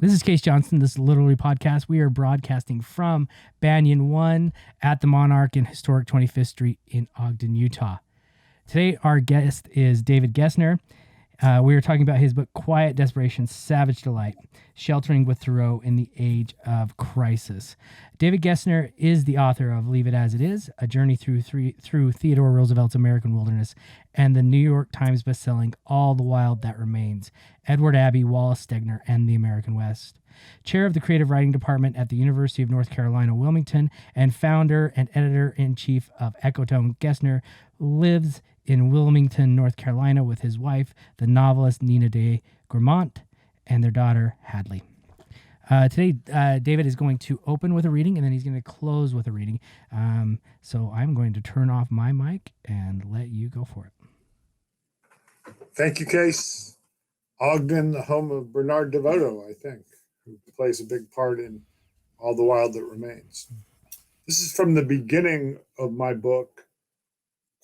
This is Case Johnson. This is Literally Podcast. We are broadcasting from Banyan 1 at the Monarch in historic 25th Street in Ogden, Utah. Today, our guest is David Gessner. We are talking about his book, Quiet Desperation, Savage Delight, Sheltering with Thoreau in the Age of Crisis. David Gessner is the author of Leave It As It Is, A Journey Through Theodore Roosevelt's American Wilderness, and the New York Times bestselling All the Wild That Remains, Edward Abbey, Wallace Stegner, and the American West. Chair of the Creative Writing Department at the University of North Carolina, Wilmington, and founder and editor-in-chief of Ecotone, Gessner lives in Wilmington, North Carolina with his wife, the novelist Nina de Gramont, and their daughter, Hadley. Today, David is going to open with a reading, and then he's going to close with a reading. So I'm going to turn off my mic and let you go for it. Thank you, Case. Ogden, the home of Bernard DeVoto, I think, who plays a big part in All the Wild That Remains. This is from the beginning of my book,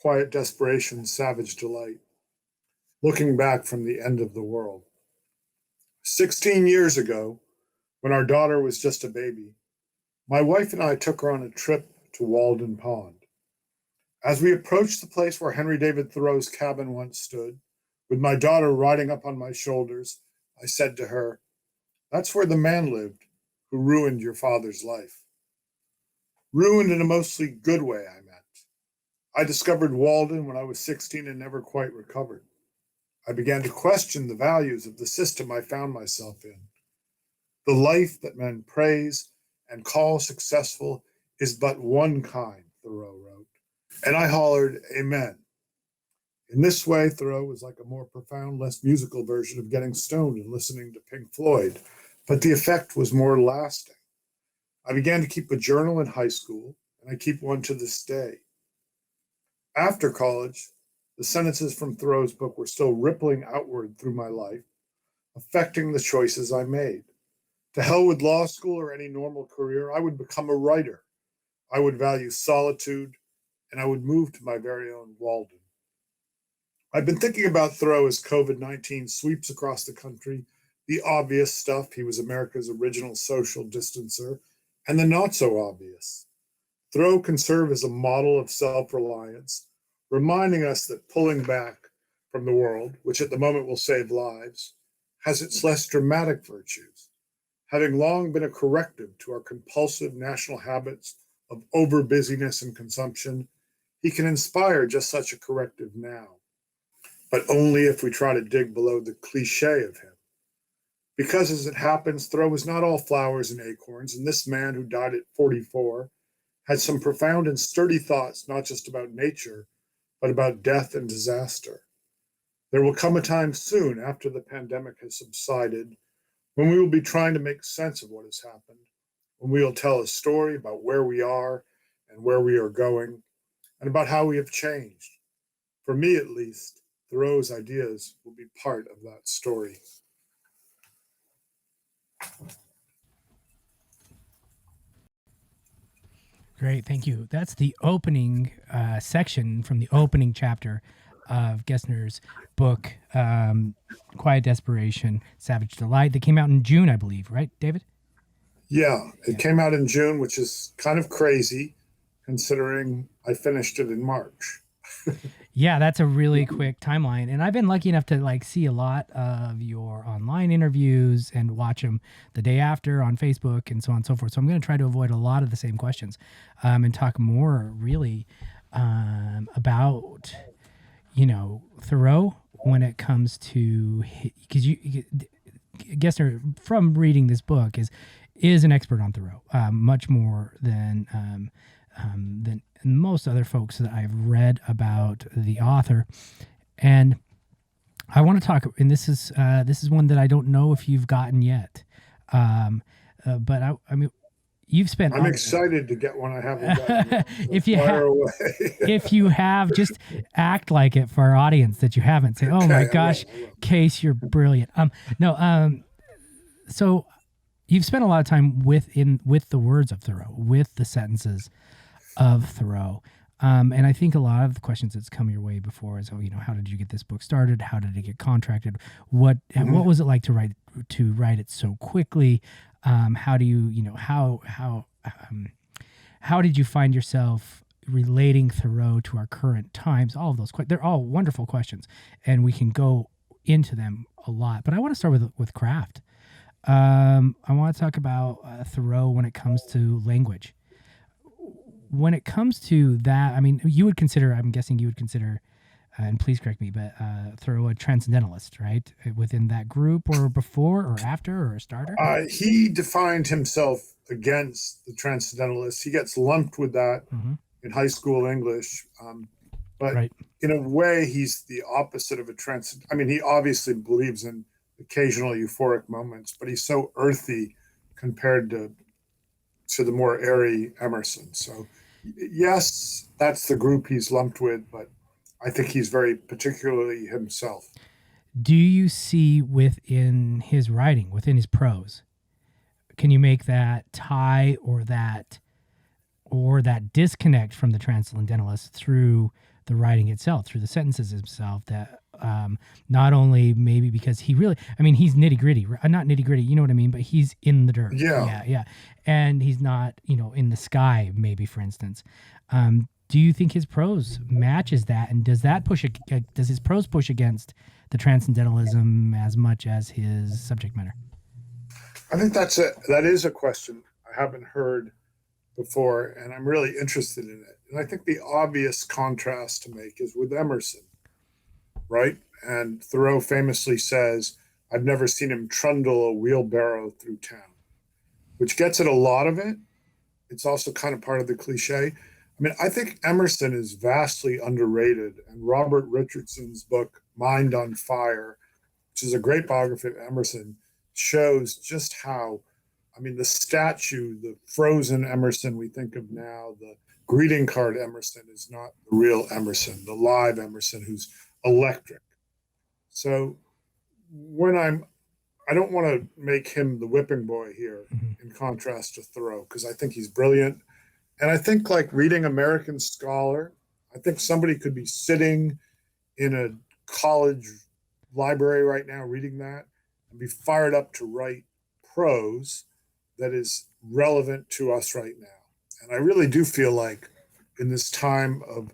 Quiet Desperation, Savage Delight, looking back from the end of the world. 16 years ago, when our daughter was just a baby, my wife and I took her on a trip to Walden Pond. As we approached the place where Henry David Thoreau's cabin once stood, with my daughter riding up on my shoulders, I said to her, "That's where the man lived who ruined your father's life." Ruined in a mostly good way, I meant. I discovered Walden when I was 16 and never quite recovered. I began to question the values of the system I found myself in. The life that men praise and call successful is but one kind, Thoreau wrote. And I hollered, "Amen." In this way, Thoreau was like a more profound, less musical version of getting stoned and listening to Pink Floyd, but the effect was more lasting. I began to keep a journal in high school, and I keep one to this day. After college, the sentences from Thoreau's book were still rippling outward through my life, affecting the choices I made. To hell with law school or any normal career, I would become a writer. I would value solitude, and I would move to my very own Walden. I've been thinking about Thoreau as COVID-19 sweeps across the country, the obvious stuff, he was America's original social distancer, and the not so obvious. Thoreau can serve as a model of self-reliance, reminding us that pulling back from the world, which at the moment will save lives, has its less dramatic virtues. Having long been a corrective to our compulsive national habits of over-busyness and consumption, he can inspire just such a corrective now, but only if we try to dig below the cliche of him. Because as it happens, Thoreau was not all flowers and acorns, and this man who died at 44 had some profound and sturdy thoughts, not just about nature, but about death and disaster. There will come a time soon after the pandemic has subsided when we will be trying to make sense of what has happened, when we will tell a story about where we are and where we are going, and about how we have changed. For me, at least, Thoreau's ideas will be part of that story. Great, thank you. That's the opening section from the opening chapter of Gessner's book, Quiet Desperation, Savage Delight, that came out in June, I believe, right, David? Yeah, it came out in June, which is kind of crazy considering I finished it in March. Yeah, that's a really quick timeline. And I've been lucky enough to see a lot of your online interviews and watch them the day after on Facebook and so on and so forth. So I'm going to try to avoid a lot of the same questions and talk more really about, Thoreau when it comes to, because Gessner, from reading this book, is an expert on Thoreau, much more than most other folks that I've read about the author. And I want to talk, and this is one that I don't know if you've gotten yet, but I mean, you've spent. I'm excited to get one I haven't gotten yet. So if you have, just act like it for our audience that you haven't. Say, "Oh my gosh, Case, you're brilliant." So you've spent a lot of time with the words of Thoreau, with the sentences of Thoreau. And I think a lot of the questions that's come your way before is, how did you get this book started? How did it get contracted? What was it like to write it so quickly? How do you, how did you find yourself relating Thoreau to our current times? All of those, they're all wonderful questions, and we can go into them a lot. But I want to start with craft. I want to talk about Thoreau when it comes to language. When it comes to that, I mean, I'm guessing you would consider, and please correct me, but Thoreau a transcendentalist, right? Within that group, or before, or after, or a starter? He defined himself against the transcendentalists. He gets lumped with that in high school English. But Right. in a way, he's the opposite of a I mean, he obviously believes in occasional euphoric moments, but he's so earthy compared to the more airy Emerson. So, yes, that's the group he's lumped with, but I think he's very particularly himself. Do you see within his writing, within his prose, can you make that tie or that disconnect from the transcendentalist through the writing itself, through the sentences himself, that not only maybe because he's nitty gritty, not nitty gritty, you know what I mean, but he's in the dirt. Yeah. And he's not, in the sky, maybe, for instance. Do you think his prose matches that? And does his prose push against the transcendentalism as much as his subject matter? I think that is a question I haven't heard before, and I'm really interested in it. And I think the obvious contrast to make is with Emerson, right? And Thoreau famously says, I've never seen him trundle a wheelbarrow through town, which gets at a lot of it. It's also kind of part of the cliche. I mean, I think Emerson is vastly underrated, and Robert Richardson's book, Mind on Fire, which is a great biography of Emerson, shows just how, the statue, the frozen Emerson we think of now, the greeting card Emerson is not the real Emerson, the live Emerson who's electric. So I don't want to make him the whipping boy here in contrast to Thoreau, because I think he's brilliant. And I think, like reading American Scholar, I think somebody could be sitting in a college library right now reading that and be fired up to write prose that is relevant to us right now. And I really do feel like in this time of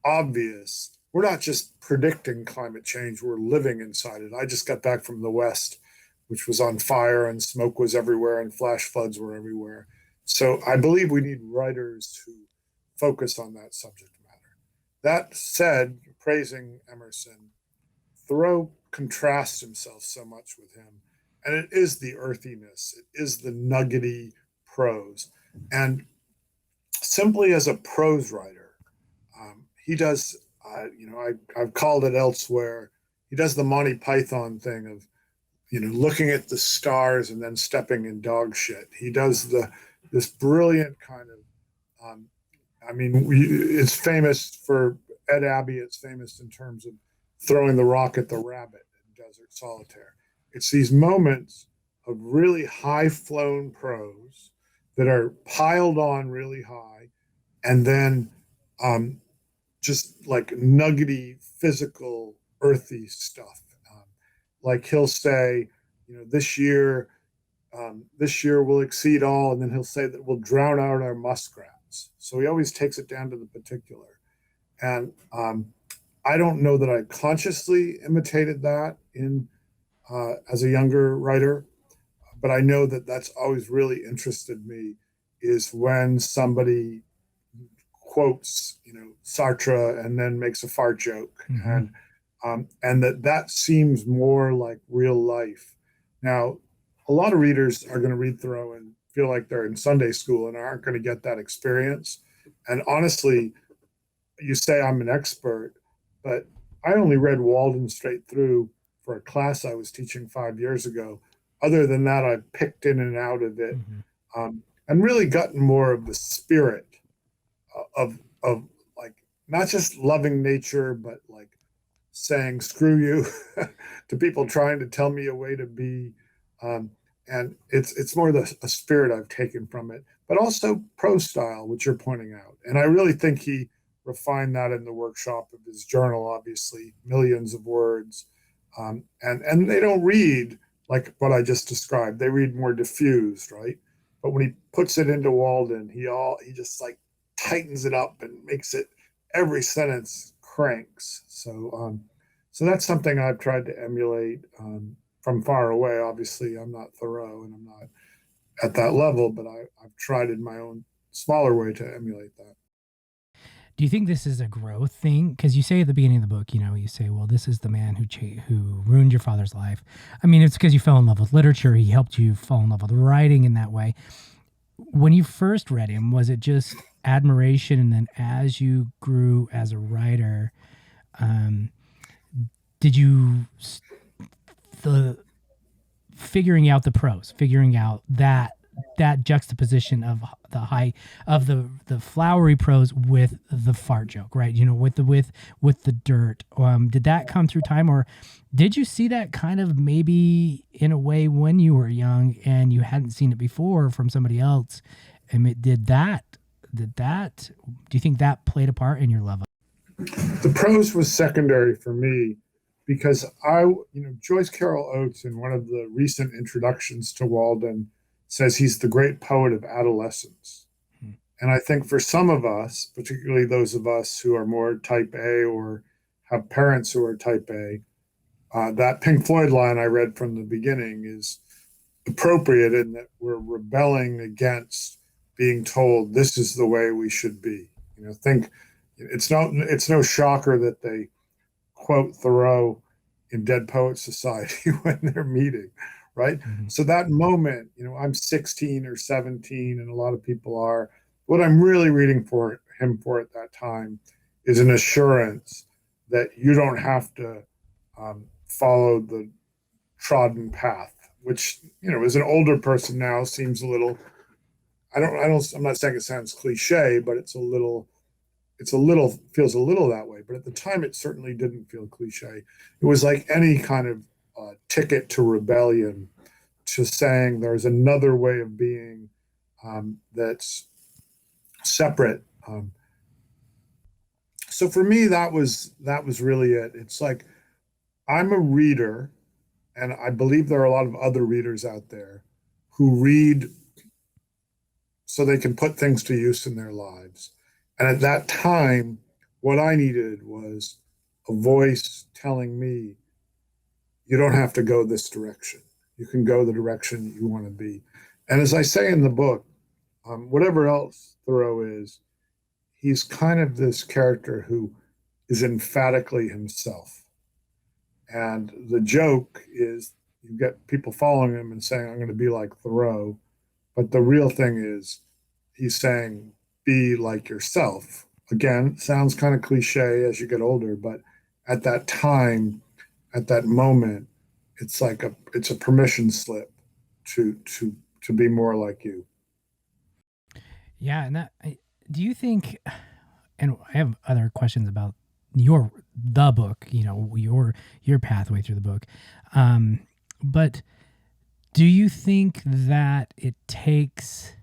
we're not just predicting climate change, we're living inside it. I just got back from the West, which was on fire and smoke was everywhere and flash floods were everywhere. So I believe we need writers who focus on that subject matter. That said, praising Emerson, Thoreau contrasts himself so much with him. And it is the earthiness, it is the nuggety prose. And simply as a prose writer, he does, I've called it elsewhere, he does the Monty Python thing of, looking at the stars and then stepping in dog shit. He does this brilliant kind of, it's famous for Ed Abbey. It's famous in terms of throwing the rock at the rabbit in Desert Solitaire. It's these moments of really high flown prose that are piled on really high, and then just like nuggety, physical, earthy stuff. Like he'll say, this year will exceed all, and then he'll say that we'll drown out our muskrats. So he always takes it down to the particular. And I don't know that I consciously imitated that as a younger writer, but I know that that's always really interested me, is when somebody quotes, Sartre and then makes a fart joke, and that seems more like real life. Now, a lot of readers are going to read Thoreau and feel like they're in Sunday school and aren't going to get that experience. And honestly, you say I'm an expert, but I only read Walden straight through for a class I was teaching 5 years ago. Other than that, I've picked in and out of it, and really gotten more of the spirit of like not just loving nature, but like saying screw you to people trying to tell me a way to be. And it's more a spirit I've taken from it, but also prose style, which you're pointing out. And I really think he refine that in the workshop of his journal, obviously, millions of words. And they don't read like what I just described. They read more diffused, right? But when he puts it into Walden, he just like tightens it up and makes it every sentence cranks. So that's something I've tried to emulate from far away. Obviously, I'm not Thoreau and I'm not at that level, but I've tried in my own smaller way to emulate that. Do you think this is a growth thing? Because you say at the beginning of the book, you say, well, this is the man who ruined your father's life. I mean, it's because you fell in love with literature. He helped you fall in love with writing in that way. When you first read him, was it just admiration? And then as you grew as a writer, did you figuring out the prose, figuring out that juxtaposition of the flowery prose with the fart joke, right? With the dirt. Did that come through time, or did you see that kind of maybe in a way when you were young and you hadn't seen it before from somebody else? And do you think that played a part in your love? The prose was secondary for me because Joyce Carol Oates, in one of the recent introductions to Walden, says he's the great poet of adolescence. And I think for some of us, particularly those of us who are more type A or have parents who are type A, that Pink Floyd line I read from the beginning is appropriate in that we're rebelling against being told this is the way we should be. Think it's no shocker that they quote Thoreau in Dead Poets Society when they're meeting. Right. Mm-hmm. So that moment, I'm 16 or 17, and a lot of people are. What I'm really reading for him for at that time is an assurance that you don't have to follow the trodden path, which, as an older person now seems a little, I'm not saying it sounds cliche, but feels a little that way. But at the time, it certainly didn't feel cliche. It was like any kind of ticket to rebellion, to saying there's another way of being that's separate. So for me, that was really it. It's like I'm a reader, and I believe there are a lot of other readers out there who read so they can put things to use in their lives. And at that time, what I needed was a voice telling me, you don't have to go this direction. You can go the direction you want to be. And as I say in the book, whatever else Thoreau is, he's kind of this character who is emphatically himself. And the joke is you get people following him and saying, I'm going to be like Thoreau. But the real thing is he's saying, be like yourself. Again, sounds kind of cliche as you get older, but at that time, at that moment, it's like it's a permission slip to be more like you. Yeah, and do you think? And I have other questions about the book. Your pathway through the book, but do you think that it takes?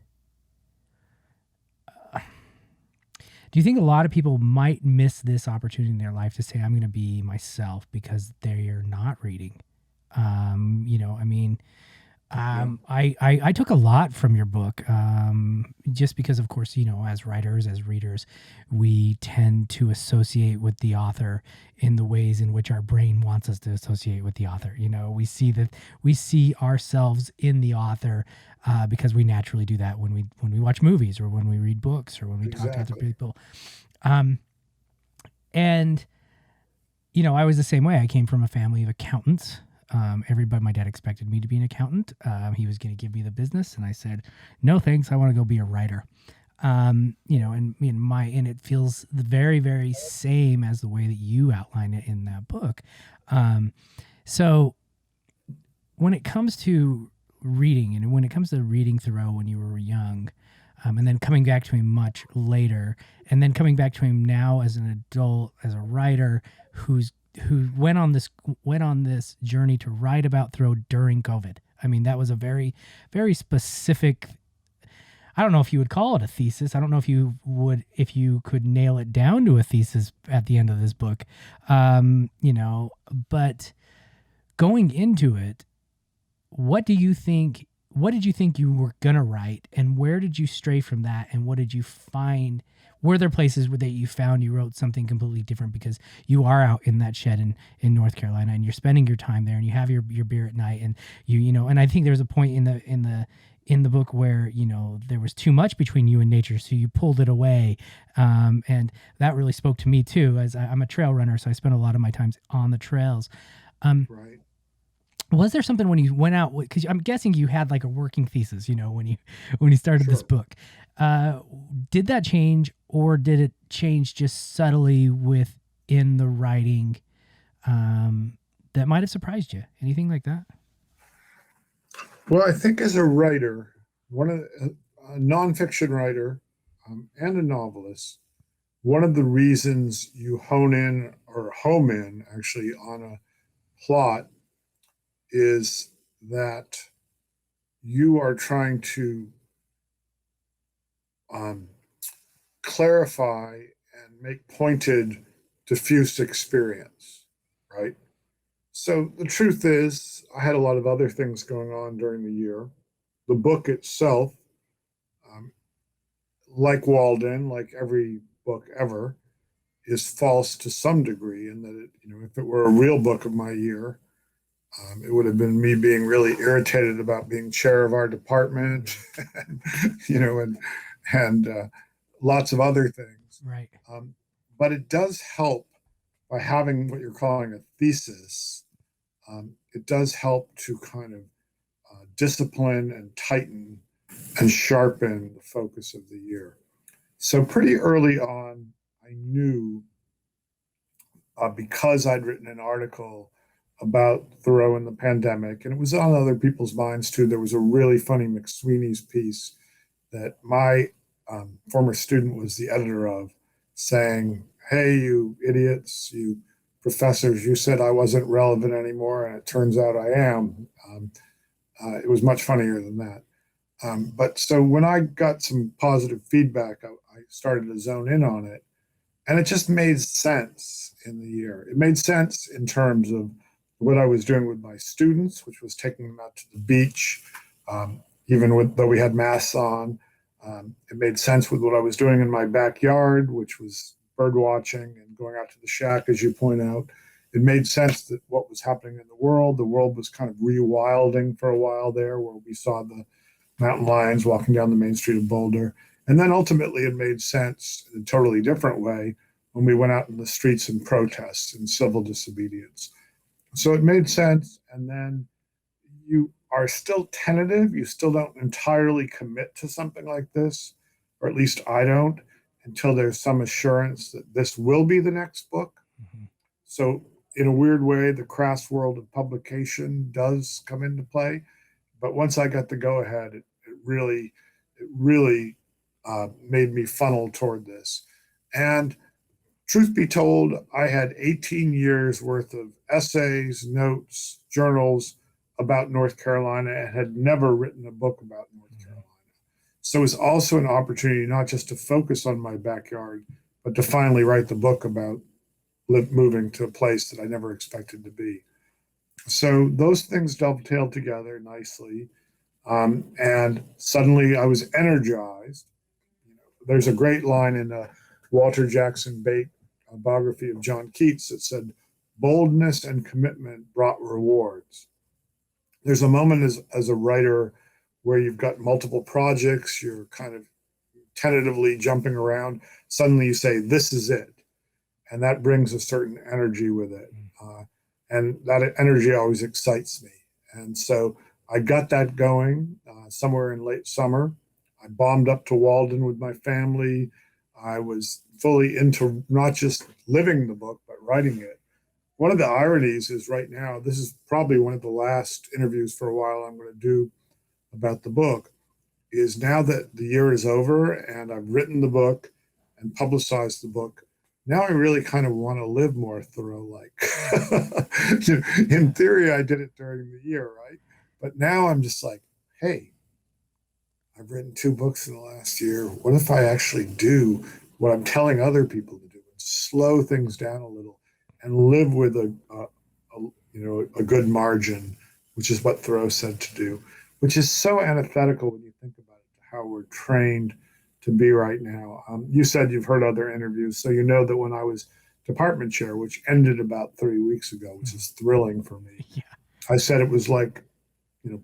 Do you think a lot of people might miss this opportunity in their life to say, I'm going to be myself because they're not reading? I took a lot from your book, just because, of course, as writers, as readers, we tend to associate with the author in the ways in which our brain wants us to associate with the author. We see ourselves in the author, because we naturally do that when we watch movies or when we read books or when we talk to other people. And I was the same way. I came from a family of accountants. My dad expected me to be an accountant. He was going to give me the business, and I said, no, thanks. I want to go be a writer. And it feels the very, very same as the way that you outline it in that book. So when it comes to reading, and when it comes to reading Thoreau when you were young, and then coming back to him much later, and then coming back to him now as an adult, as a writer who went on this journey to write about Thoreau during COVID. I mean, that was a very, very specific. I don't know if you would call it a thesis. I don't know if you could nail it down to a thesis at the end of this book. But going into it, what did you think you were gonna write, and where did you stray from that, and what did you find? Were there places that you found you wrote something completely different because you are out in that shed in North Carolina and you're spending your time there and you have your beer at night and and I think there's a point in the book where there was too much between you and nature, so you pulled it away, and that really spoke to me too, as I'm a trail runner, so I spent a lot of my times on the trails. Right. Was there something when you went out, because I'm guessing you had like a working thesis, when you started this Sure. book? Did that change, or did it change just subtly within the writing, that might have surprised you? Anything like that? Well, I think as a writer, a nonfiction writer, and a novelist, one of the reasons you home in actually on a plot is that you are trying to um, clarify and make pointed, diffuse experience, right? So the truth is, I had a lot of other things going on during the year. The book itself, um, like Walden, like every book ever, is false to some degree in that if it were a real book of my year, it would have been me being really irritated about being chair of our department, and, and lots of other things. Right. But it does help by having what you're calling a thesis. It does help to kind of discipline and tighten and sharpen the focus of the year. So pretty early on, I knew, because I'd written an article about Thoreau and the pandemic, and it was on other people's minds too. There was a really funny McSweeney's piece that my former student was the editor of, saying, "Hey, you idiots, you professors, you said I wasn't relevant anymore, and it turns out I am." It was much funnier than that. But so when I got some positive feedback, I started to zone in on it. And it just made sense in the year. It made sense in terms of what I was doing with my students, which was taking them out to the beach, though we had masks on. It made sense with what I was doing in my backyard, which was bird watching and going out to the shack, as you point out. It made sense that what was happening in the world was kind of rewilding for a while there, where we saw the mountain lions walking down the main street of Boulder. And then ultimately it made sense in a totally different way when we went out in the streets and protests and civil disobedience. So it made sense. And then you are still tentative. You still don't entirely commit to something like this, or at least I don't, until there's some assurance that this will be the next book. Mm-hmm. So in a weird way, the crass world of publication does come into play. But once I got the go ahead, it really made me funnel toward this. And truth be told, I had 18 years worth of essays, notes, journals about North Carolina, and had never written a book about North Carolina. So it was also an opportunity not just to focus on my backyard, but to finally write the book about moving to a place that I never expected to be. So those things dovetailed together nicely. And suddenly I was energized. There's a great line in Walter Jackson Bate biography of John Keats that said, "Boldness and commitment brought rewards." There's a moment as a writer where you've got multiple projects, you're kind of tentatively jumping around. Suddenly you say, "This is it." And that brings a certain energy with it. And that energy always excites me. And so I got that going somewhere in late summer. I bombed up to Walden with my family. I was fully into not just living the book, but writing it. One of the ironies is right now, this is probably one of the last interviews for a while I'm going to do about the book, is now that the year is over and I've written the book and publicized the book, now I really kind of want to live more Thoreau-like. In theory, I did it during the year, right? But now I'm just like, hey, I've written 2 books in the last year. What if I actually do what I'm telling other people to do and slow things down a little and live with a good margin, which is what Thoreau said to do, which is so antithetical when you think about it, to how we're trained to be right now. You said you've heard other interviews, so you know that when I was department chair, which ended about 3 weeks ago, which is thrilling for me, Yeah. I said it was like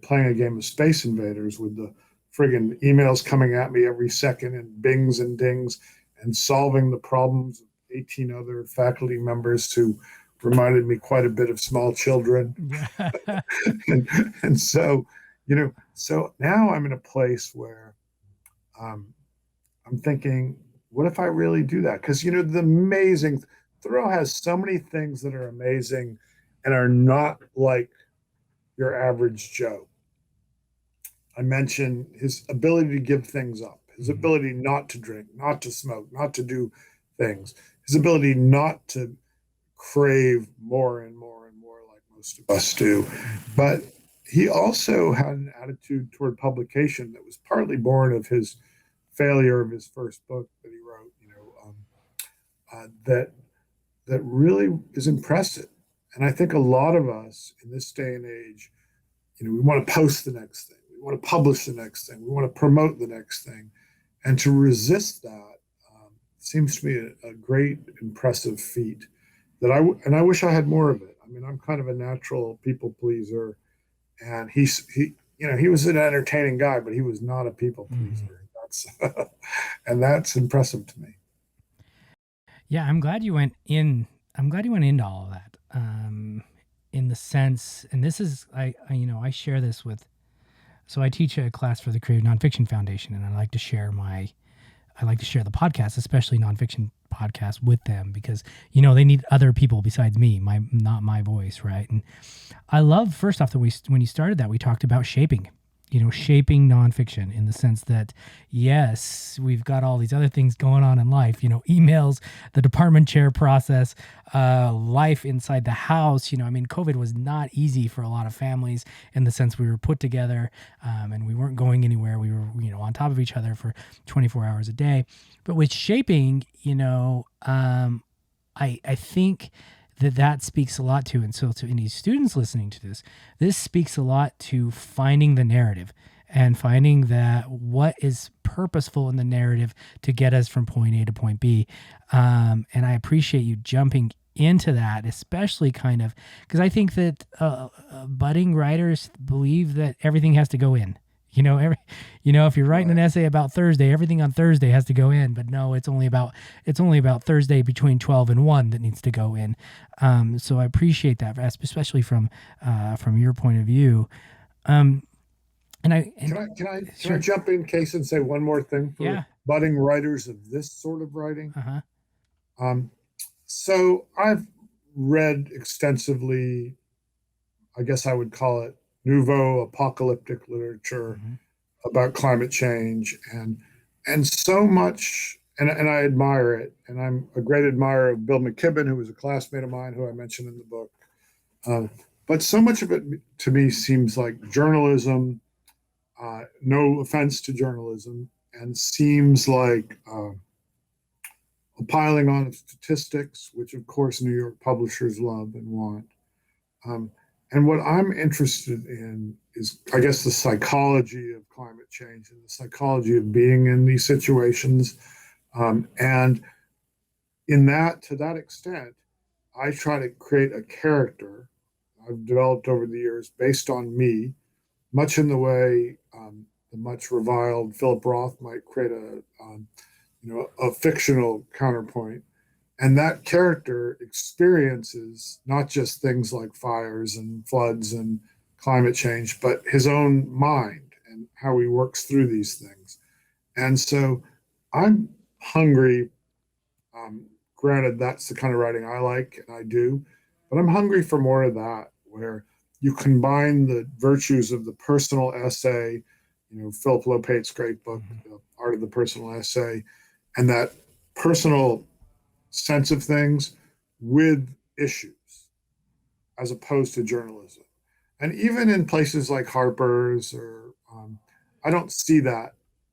playing a game of Space Invaders with the friggin' emails coming at me every second and bings and dings and solving the problems of 18 other faculty members who reminded me quite a bit of small children. Yeah. and so now I'm in a place where um, I'm thinking, what if I really do that? Because, the amazing, Thoreau has so many things that are amazing and are not like your average Joe. I mentioned his ability to give things up, his ability not to drink, not to smoke, not to do things, his ability not to crave more and more and more like most of us do. But he also had an attitude toward publication that was partly born of his failure of his first book that he wrote, that really is impressive. And I think a lot of us in this day and age, we want to post the next thing, we want to publish the next thing, we want to promote the next thing, and to resist that seems to me a great, impressive feat. And I wish I had more of it. I mean, I'm kind of a natural people pleaser, and he was an entertaining guy, but he was not a people pleaser. That's impressive to me. Yeah, I'm glad you went in. I'm glad you went into all of that. In the sense, and this is, I share this with. So I teach a class for the Creative Nonfiction Foundation, and I like to share the podcast, especially nonfiction podcasts, with them because they need other people besides me, not my voice, right? And I love, first off, that when you started that, we talked about shaping nonfiction in the sense that, yes, we've got all these other things going on in life, emails, the department chair process, life inside the house. COVID was not easy for a lot of families in the sense we were put together and we weren't going anywhere. We were, on top of each other for 24 hours a day. But with shaping, I think that speaks a lot to, and so to any students listening to this speaks a lot to finding the narrative and finding that what is purposeful in the narrative to get us from point A to point B. And I appreciate you jumping into that, especially kind of because I think that budding writers believe that everything has to go in. If you're writing an essay about Thursday, everything on Thursday has to go in. But no, it's only about Thursday between 12 and 1 that needs to go in. So I appreciate that, especially from your point of view. Can I jump in case and say one more thing for budding writers of this sort of writing? So I've read extensively, I guess I would call it nouveau apocalyptic literature about climate change and so much, and I admire it. And I'm a great admirer of Bill McKibben, who was a classmate of mine, who I mentioned in the book. But so much of it to me seems like journalism, no offense to journalism, and seems like a piling on of statistics, which of course New York publishers love and want. And what I'm interested in is, I guess, the psychology of climate change and the psychology of being in these situations. And to that extent, I try to create a character I've developed over the years based on me, much in the way the much reviled Philip Roth might create a fictional counterpoint. And that character experiences not just things like fires and floods and climate change, but his own mind and how he works through these things. And so I'm hungry. Granted, that's the kind of writing I like and I do, but I'm hungry for more of that, where you combine the virtues of the personal essay, Philip Lopate's great book, The Art of the Personal Essay, and that personal sense of things with issues as opposed to journalism. And even in places like Harper's I don't see that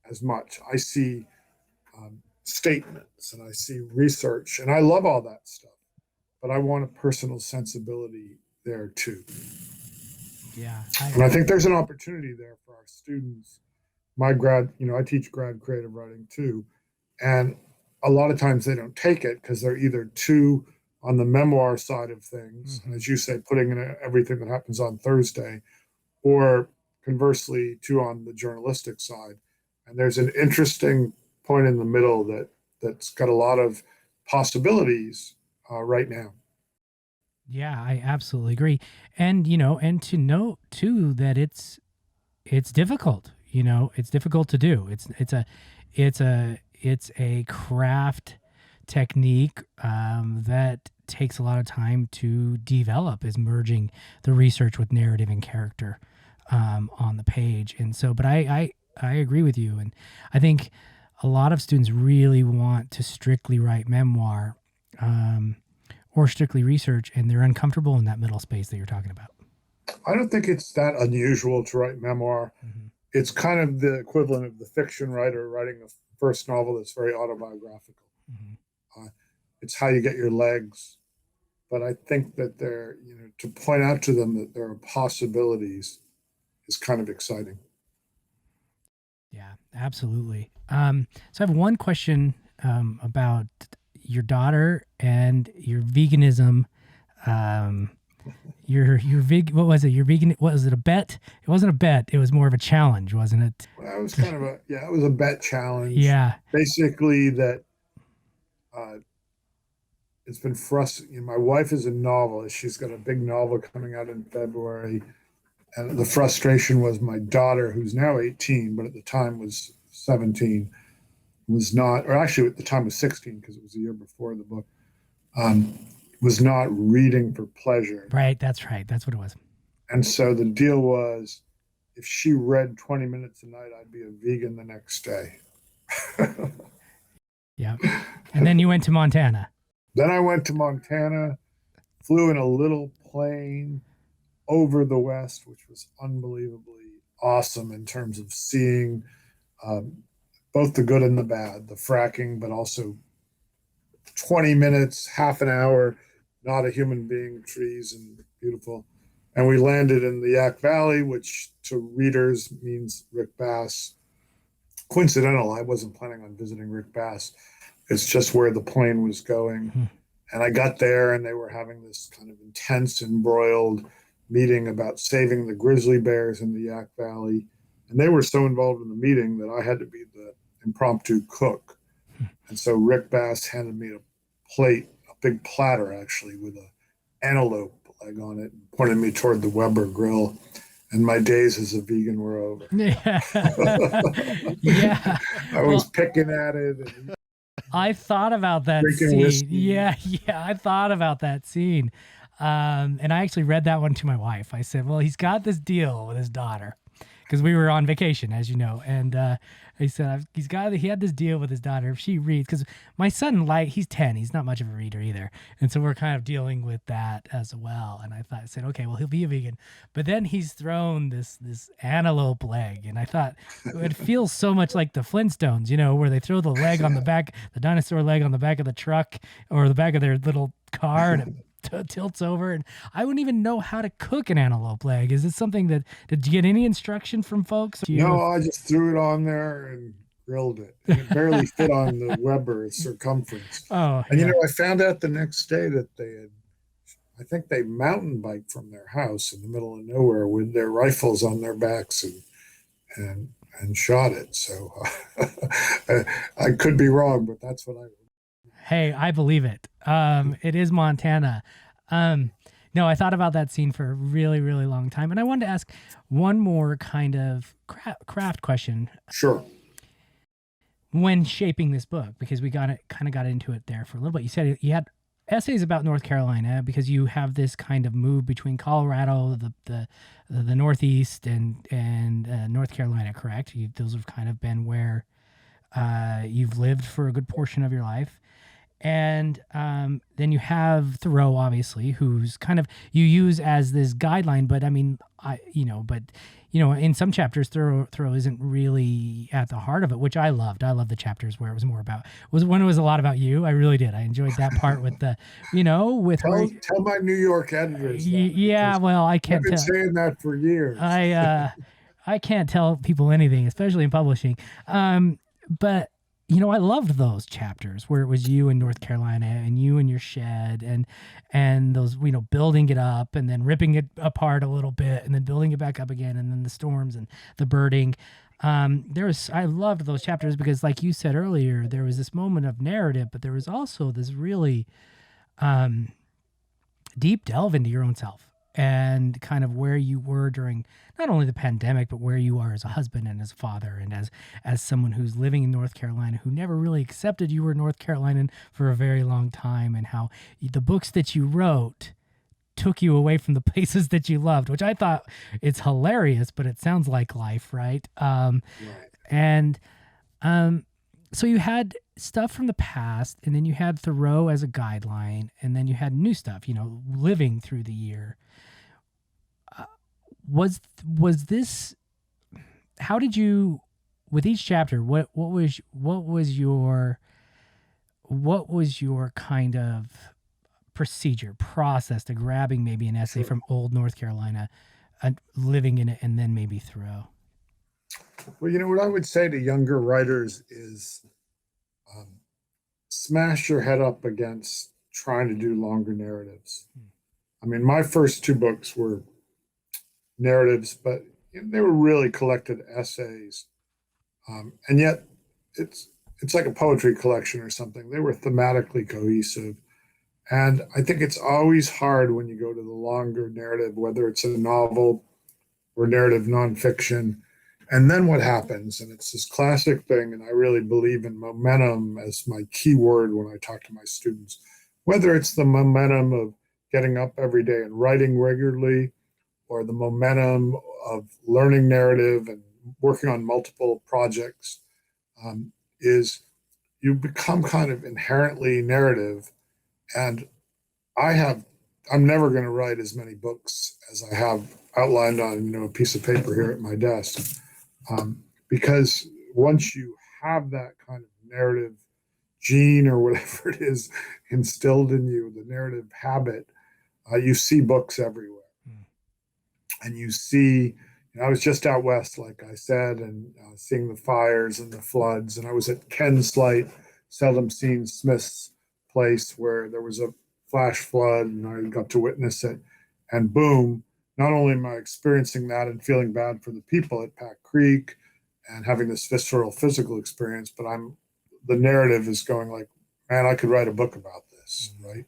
as much. I see statements and I see research, and I love all that stuff, but I want a personal sensibility there too. Yeah. And I think there's an opportunity there for our students. My grad, I teach grad creative writing too. And a lot of times they don't take it because they're either too on the memoir side of things, Mm-hmm. as you say, putting in everything that happens on Thursday, or conversely, too on the journalistic side. And there's an interesting point in the middle that's got a lot of possibilities right now. Yeah, I absolutely agree. And and to note too that it's difficult. It's difficult to do. It's a craft technique that takes a lot of time to develop, is merging the research with narrative and character on the page. And so, but I agree with you. And I think a lot of students really want to strictly write memoir or strictly research, and they're uncomfortable in that middle space that you're talking about. I don't think it's that unusual to write memoir. Mm-hmm. It's kind of the equivalent of the fiction writer writing a first novel that's very autobiographical. Mm-hmm. It's how you get your legs. But I think that to point out to them that there are possibilities is kind of exciting. Yeah, absolutely. So I have one question about your daughter and your veganism. What was it? Your vegan, what was it, a bet? It wasn't a bet. It was more of a challenge, wasn't it? Well, it was kind of it was a bet challenge. Yeah. Basically that it's been frustrating. My wife is a novelist. She's got a big novel coming out in February. And the frustration was my daughter, who's now 18, but at the time was 17, was not, or actually at the time was 16 because it was a year before the book, was not reading for pleasure. Right. That's right. That's what it was. And so the deal was, if she read 20 minutes a night, I'd be a vegan the next day. Yeah. And then you went to Montana. Then I went to Montana, flew in a little plane over the West, which was unbelievably awesome in terms of seeing both the good and the bad, the fracking, but also 20 minutes, half an hour, not a human being, trees and beautiful. And we landed in the Yak Valley, which to readers means Rick Bass. Coincidental, I wasn't planning on visiting Rick Bass. It's just where the plane was going. Mm-hmm. And I got there and they were having this kind of intense, embroiled meeting about saving the grizzly bears in the Yak Valley. And they were so involved in the meeting that I had to be the impromptu cook. And so Rick Bass handed me a plate, a big platter actually, with an antelope leg on it, and pointed me toward the Weber grill. And my days as a vegan were over. Yeah. Yeah. I was picking at it. And I thought about that scene. Whiskey. Yeah, I thought about that scene. And I actually read that one to my wife. I said, well, he's got this deal with his daughter because we were on vacation, as you know. And I said, he had this deal with his daughter. If she reads, because my son, he's 10. He's not much of a reader either. And so we're kind of dealing with that as well. And I said, okay, well, he'll be a vegan. But then he's thrown this antelope leg. And I thought it feels so much like the Flintstones, where they throw the leg on the back, the dinosaur leg on the back of the truck or the back of their little car, and it tilts over. And I wouldn't even know how to cook an antelope leg. Is this something did you get any instruction from folks? No, I just threw it on there and grilled it. And it barely fit on the Weber circumference. Oh, and I found out the next day that I think they mountain biked from their house in the middle of nowhere with their rifles on their backs and shot it. So I could be wrong, but that's what I would. Hey, I believe it. It is Montana. No, I thought about that scene for a really, really long time. And I wanted to ask one more kind of craft question. Sure. When shaping this book, because we got into it there for a little bit. You said you had essays about North Carolina because you have this kind of move between Colorado, the Northeast, and North Carolina, correct? Those have kind of been where you've lived for a good portion of your life. And then you have Thoreau, obviously, who's kind of you use as this guideline. But I mean, in some chapters, Thoreau isn't really at the heart of it, which I loved. I loved the chapters where it was more about was when it was a lot about you. I really did. I enjoyed that part with the, with her. Tell my New York editors that, Yeah, because well, I I've can't been tell. saying that for years. I can't tell people anything, especially in publishing. But I loved those chapters where it was you in North Carolina and you in your shed and those, building it up and then ripping it apart a little bit and then building it back up again and then the storms and the birding. I loved those chapters because, like you said earlier, there was this moment of narrative, but there was also this really deep delve into your own self and kind of where you were during not only the pandemic, but where you are as a husband and as a father and as someone who's living in North Carolina who never really accepted you were North Carolinian for a very long time, and how the books that you wrote took you away from the places that you loved, which I thought it's hilarious, but it sounds like life, right? Right. And so you had stuff from the past, and then you had Thoreau as a guideline, and then you had new stuff, living through the year. Was this? How did you, with each chapter? What was your kind of process to grabbing maybe an essay from old North Carolina, living in it, and then maybe Thoreau? Well, what I would say to younger writers is smash your head up against trying to do longer narratives. I mean, my first two books were narratives, but they were really collected essays. And yet it's like a poetry collection or something. They were thematically cohesive. And I think it's always hard when you go to the longer narrative, whether it's a novel or narrative nonfiction. And then what happens? And it's this classic thing, and I really believe in momentum as my key word when I talk to my students, whether it's the momentum of getting up every day and writing regularly, or the momentum of learning narrative and working on multiple projects, is you become kind of inherently narrative. And I'm never going to write as many books as I have outlined on a piece of paper here at my desk, because once you have that kind of narrative gene or whatever it is instilled in you, the narrative habit, you see books everywhere. And you see, I was just out west, like I said, and seeing the fires and the floods. And I was at Ken Slight, seldom seen Smith's place, where there was a flash flood, and I got to witness it. And boom, not only am I experiencing that and feeling bad for the people at Pack Creek and having this visceral physical experience, but the narrative is going like, man, I could write a book about this, right?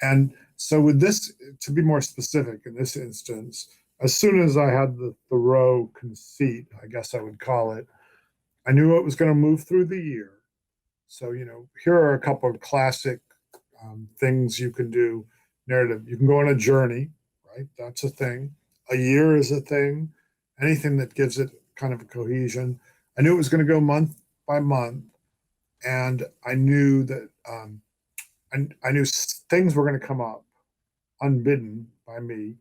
And so with this, to be more specific in this instance, as soon as I had the Thoreau conceit, I guess I would call it, I knew it was going to move through the year. So, here are a couple of classic things you can do narrative. You can go on a journey, right? That's a thing. A year is a thing. Anything that gives it kind of a cohesion. I knew it was going to go month by month. And I knew that I knew things were going to come up unbidden by me.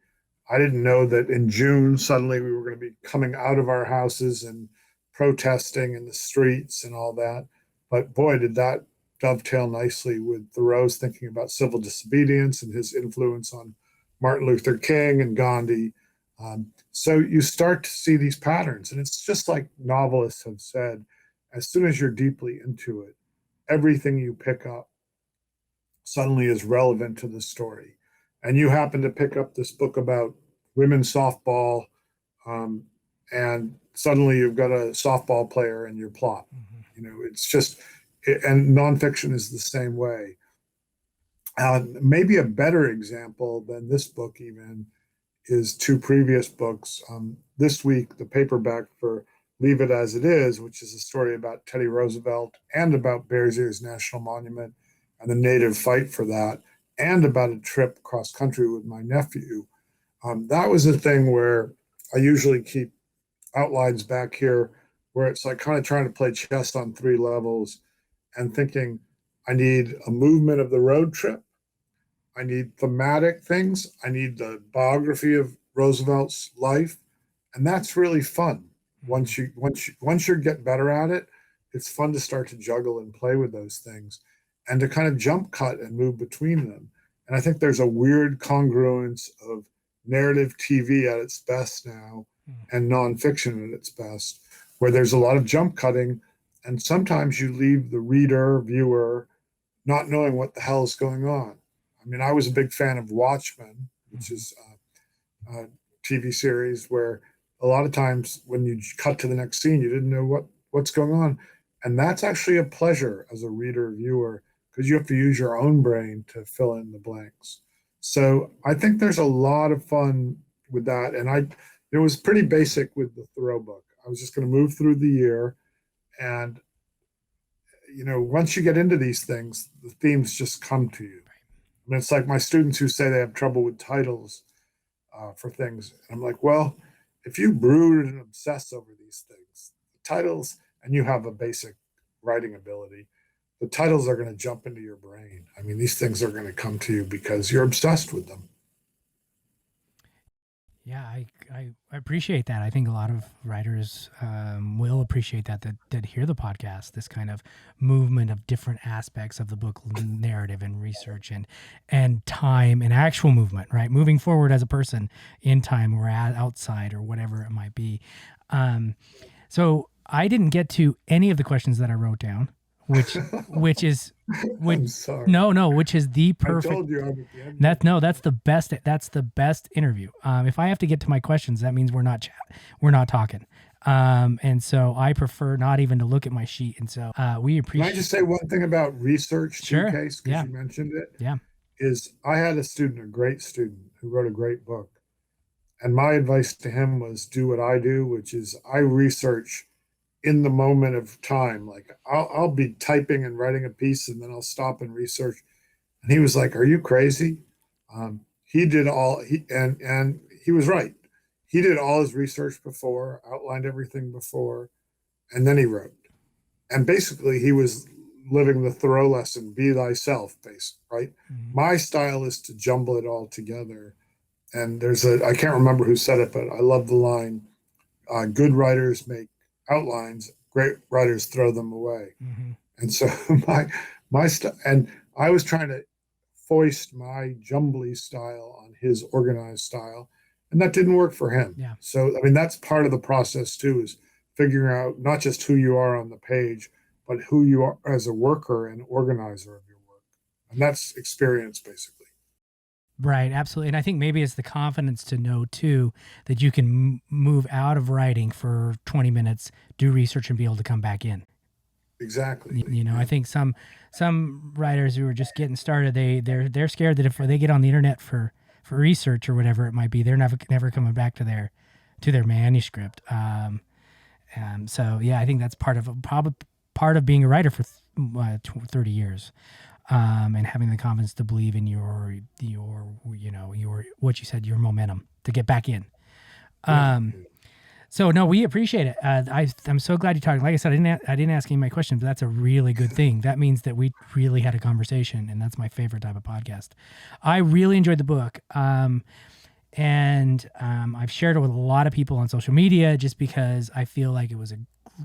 I didn't know that in June, suddenly we were going to be coming out of our houses and protesting in the streets and all that. But boy, did that dovetail nicely with Thoreau's thinking about civil disobedience and his influence on Martin Luther King and Gandhi. So you start to see these patterns. And it's just like novelists have said, as soon as you're deeply into it, everything you pick up suddenly is relevant to the story. And you happen to pick up this book about women's softball, and suddenly you've got a softball player in your plot. It's just, and nonfiction is the same way. Maybe a better example than this book even is two previous books. This week, the paperback for Leave It As It Is, which is a story about Teddy Roosevelt and about Bears Ears National Monument and the Native fight for that, and about a trip cross country with my nephew. That was a thing where I usually keep outlines back here, where it's like kind of trying to play chess on three levels and thinking, I need a movement of the road trip. I need thematic things. I need the biography of Roosevelt's life, and that's really fun. Once you get better at it, it's fun to start to juggle and play with those things, and to kind of jump cut and move between them. And I think there's a weird congruence of narrative TV at its best now and nonfiction at its best, where there's a lot of jump cutting, and sometimes you leave the reader, viewer, not knowing what the hell is going on. I mean, I was a big fan of Watchmen, which is a TV series where a lot of times when you cut to the next scene, you didn't know what's going on. And that's actually a pleasure as a reader, viewer, because you have to use your own brain to fill in the blanks. So I think there's a lot of fun with that. And it was pretty basic with the Thoreau book. I was just going to move through the year, and once you get into these things, the themes just come to you. I mean, it's like my students who say they have trouble with titles for things. And I'm like, well, if you brood and obsess over these things, the titles, and you have a basic writing ability, the titles are going to jump into your brain. I mean, these things are going to come to you because you're obsessed with them. Yeah, I appreciate that. I think a lot of writers will appreciate that hear the podcast, this kind of movement of different aspects of the book narrative and research and time and actual movement, right? Moving forward as a person in time or outside or whatever it might be. So I didn't get to any of the questions that I wrote down, which is I'm sorry. No, which is the perfect. I told you I'm at the end. That's the best. That's the best interview. If I have to get to my questions, that means we're not talking. And so I prefer not even to look at my sheet. And so we appreciate. Can I just say one thing about research, Sure. Case, because you mentioned it? Yeah. Is I had a great student who wrote a great book, and my advice to him was do what I do, which is I research in the moment of time. Like I'll be typing and writing a piece, and then I'll stop and research. And he was like, "Are you crazy?" He did and he was right. He did all his research before, outlined everything before, and then he wrote. And basically, he was living the Thoreau lesson: "Be thyself." Right. Mm-hmm. My style is to jumble it all together. And I can't remember who said it, but I love the line: "Good writers make outlines, great writers throw them away." Mm-hmm. And so and I was trying to foist my jumbly style on his organized style, and that didn't work for him. Yeah. So I mean, that's part of the process too, is figuring out not just who you are on the page, but who you are as a worker and organizer of your work. And that's experience, basically. Right, absolutely. And I think maybe it's the confidence to know, too, that you can move out of writing for 20 minutes, do research, and be able to come back in. Exactly. I think some writers who are just getting started, they're scared that if they get on the internet for research or whatever it might be, they're never coming back to their manuscript. So, yeah, I think that's part of being a writer for 30 years. And having the confidence to believe in your what you said, your momentum to get back in. So no, we appreciate it. I'm so glad you talked. Like I said, I didn't ask any of my questions, but that's a really good thing. That means that we really had a conversation, and that's my favorite type of podcast. I really enjoyed the book. And I've shared it with a lot of people on social media just because I feel like it was a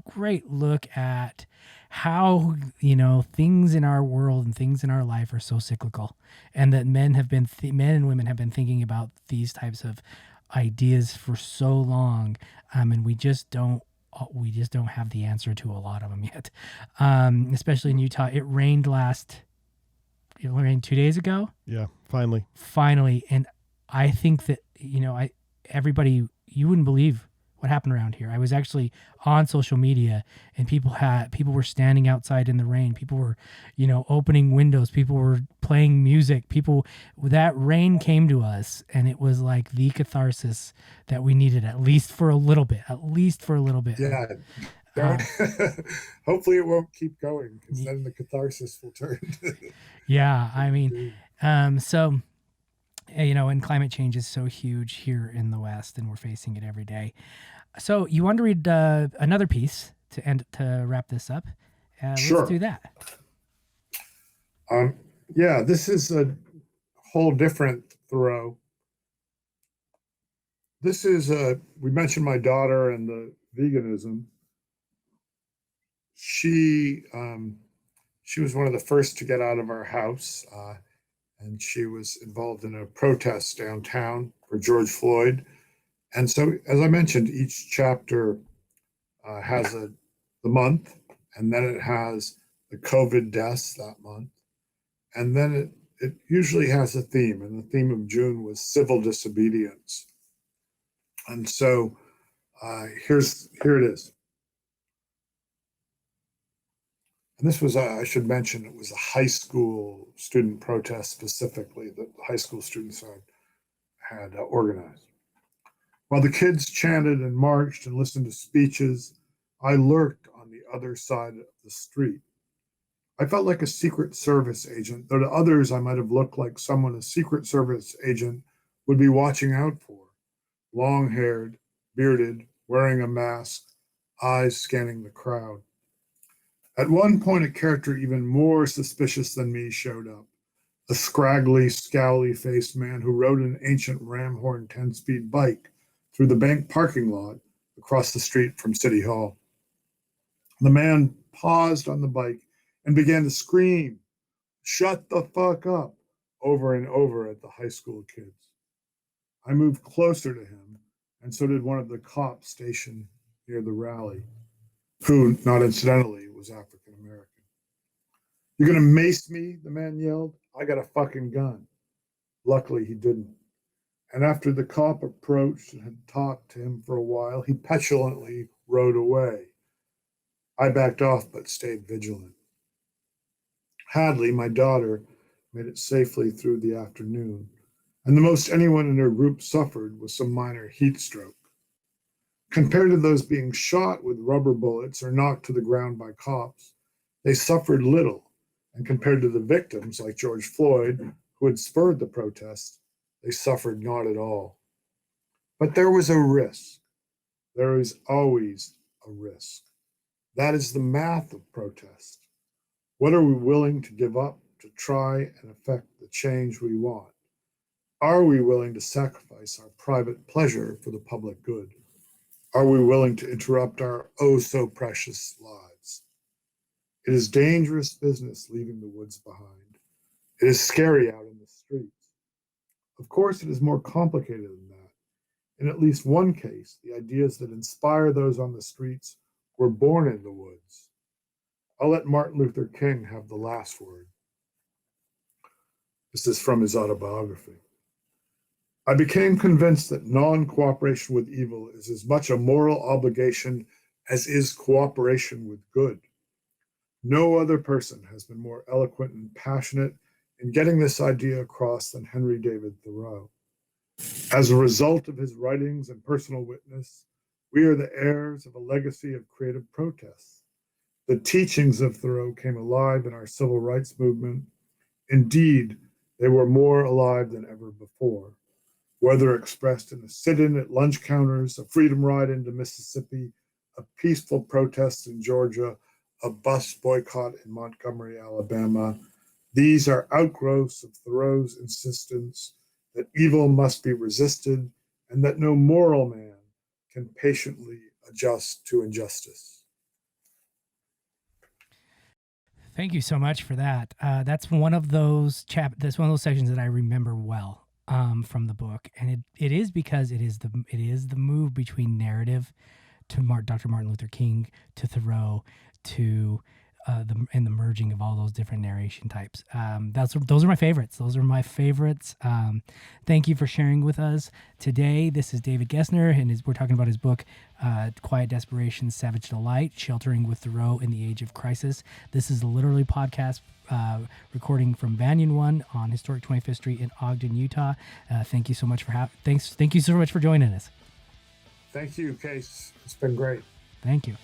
great look at how, things in our world and things in our life are so cyclical, and that men and women have been thinking about these types of ideas for so long. And we just don't have the answer to a lot of them yet. Especially in Utah. It rained 2 days ago. Yeah. Finally. And I think that, everybody, you wouldn't believe what happened around here. I was actually on social media, and people were standing outside in the rain. People were, opening windows. People were playing music. That rain came to us, and it was like the catharsis that we needed, at least for a little bit. Yeah. Hopefully it won't keep going, because then the catharsis will turn. Yeah. I mean, so, and climate change is so huge here in the West, and we're facing it every day. So you want to read another piece to wrap this up? Sure. Let's do that. Um, yeah, this is a whole different Thoreau. This is we mentioned my daughter and the veganism. She she was one of the first to get out of our house, and she was involved in a protest downtown for George Floyd. And so, as I mentioned, each chapter has the month, and then it has the COVID deaths that month, and then it usually has a theme, and the theme of June was civil disobedience. And so here it is. And this was, I should mention, it was a high school student protest specifically that the high school students had organized. While the kids chanted and marched and listened to speeches, I lurked on the other side of the street. I felt like a Secret Service agent, though to others I might have looked like someone a Secret Service agent would be watching out for. Long haired, bearded, wearing a mask, eyes scanning the crowd. At one point, a character even more suspicious than me showed up. A scraggly, scowly faced man who rode an ancient Ramhorn 10-speed bike through the bank parking lot across the street from City Hall. The man paused on the bike and began to scream, "Shut the fuck up," over and over at the high school kids. I moved closer to him, and so did one of the cops stationed near the rally, who, not incidentally, was African American. "You're going to mace me?" the man yelled. "I got a fucking gun." Luckily, he didn't. And after the cop approached and had talked to him for a while, he petulantly rode away. I backed off but stayed vigilant. Hadley, my daughter, made it safely through the afternoon, and the most anyone in her group suffered was some minor heat stroke. Compared to those being shot with rubber bullets or knocked to the ground by cops, they suffered little, and compared to the victims like George Floyd, who had spurred the protest, they suffered not at all. But there was a risk. There is always a risk. That is the math of protest. What are we willing to give up to try and effect the change we want? Are we willing to sacrifice our private pleasure for the public good? Are we willing to interrupt our oh so precious lives? It is dangerous business leaving the woods behind. It is scary out in the streets. Of course, it is more complicated than that. In at least one case, the ideas that inspire those on the streets were born in the woods. I'll let Martin Luther King have the last word. This is from his autobiography. "I became convinced that non-cooperation with evil is as much a moral obligation as is cooperation with good. No other person has been more eloquent and passionate in getting this idea across than Henry David Thoreau. As a result of his writings and personal witness, we are the heirs of a legacy of creative protests. The teachings of Thoreau came alive in our civil rights movement. Indeed, they were more alive than ever before, whether expressed in a sit-in at lunch counters, a freedom ride into Mississippi, a peaceful protest in Georgia, a bus boycott in Montgomery, Alabama. These are outgrowths of Thoreau's insistence that evil must be resisted and that no moral man can patiently adjust to injustice." Thank you so much for that. That's one of those That's one of those sections that I remember well from the book, and it is because it is the move between narrative to Dr. Martin Luther King to Thoreau to the merging of all those different narration types. Those are my favorites. Thank you for sharing with us today. This is David Gessner, and we're talking about his book, Quiet Desperation, Savage Delight, Sheltering with Thoreau in the Age of Crisis. This is a Literally podcast recording from Banyan One on historic 25th Street in Ogden, Utah. Thank you so much Thank you so much for joining us. Thank you, Case. It's been great. Thank you.